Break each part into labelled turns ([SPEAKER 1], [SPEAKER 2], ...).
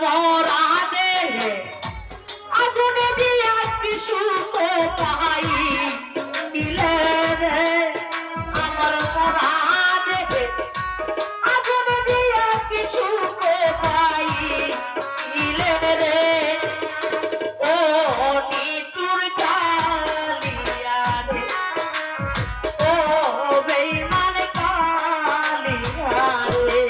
[SPEAKER 1] মরা দেহে আগুনে দিয়া কি সুখ পাই দিলে রে আমার মরা দেহে আগুনে দিয়া কি সুখ পাই দিলে রে ও নিতুর কালিয়া রে ও বেঈমান কালিয়া রে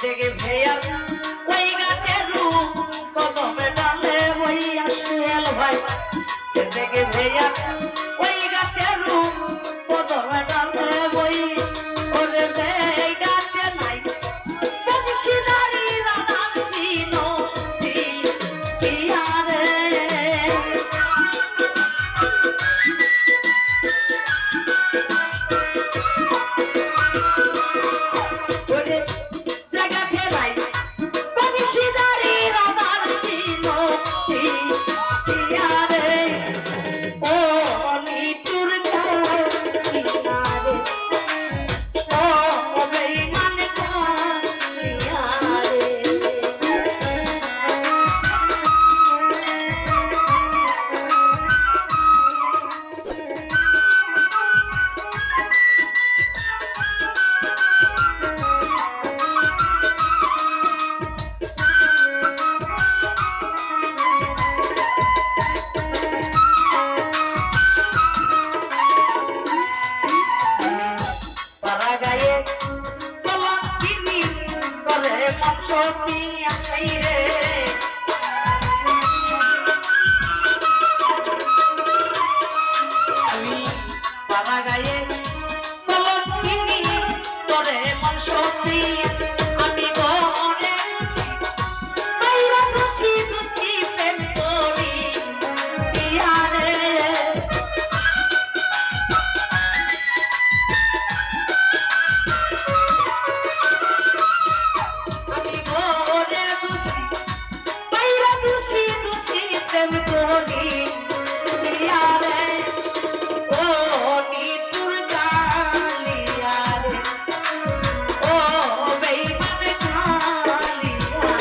[SPEAKER 1] দেখে ভেয়া ওই গাছের রূপ কদমে ডালে ওই আসেল ভাই দেখে ভেয়া ওই গাছের রূপ কদমে ডালে ওই ওরে এই গাছে নাই বংশীদারি রাধার দিনো দিয়ারে আমি পাড়া গায়ে কলঙ্কিনী তোরে মন সত্যি আমি মনে বাইরা দোষী দোষী প্রেম করি পিয়ারে আমি মনে দোষী বাইরা দোষী দোষী প্রেম করি পিয়ারে ও নিতুর কালিয়া রে ও বেঈমান কালিয়া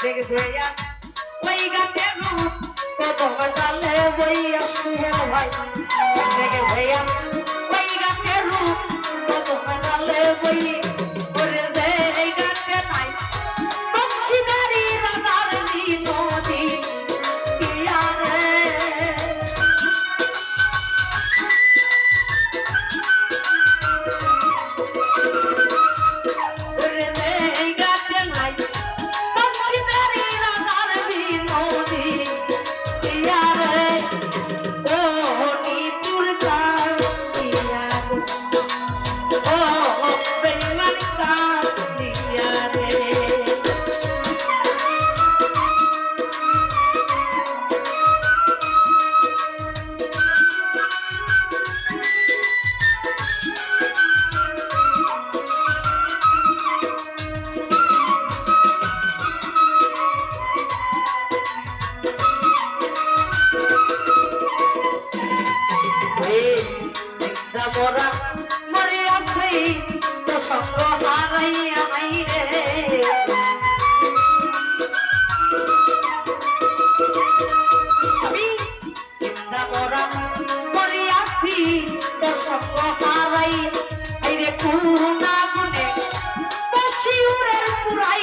[SPEAKER 1] দেখে ভেয়া ওই গাছের রূপ কদমে ডালে ওই আসেল ভাই দেখে ভেয়া ওই গাছের রূপ কদমে ডালে ওই ওরে রে এই গাছে নাই বংশীদারি রাধার দিনো দিয়ারে ওরে রে এই গাছে নাই বংশীদারি রাধার দিনো দিয়ারে ও নিতুর কালিয়া ও বেঈমান কালিয়া রে মরা মরে আছে তো সঙ্গ হারাইয়া আইরে আমি চিন্তা মরা মরে আছি তো সঙ্গ হারাই আইরে কোনা গুনে বসি উড়ে পুরাই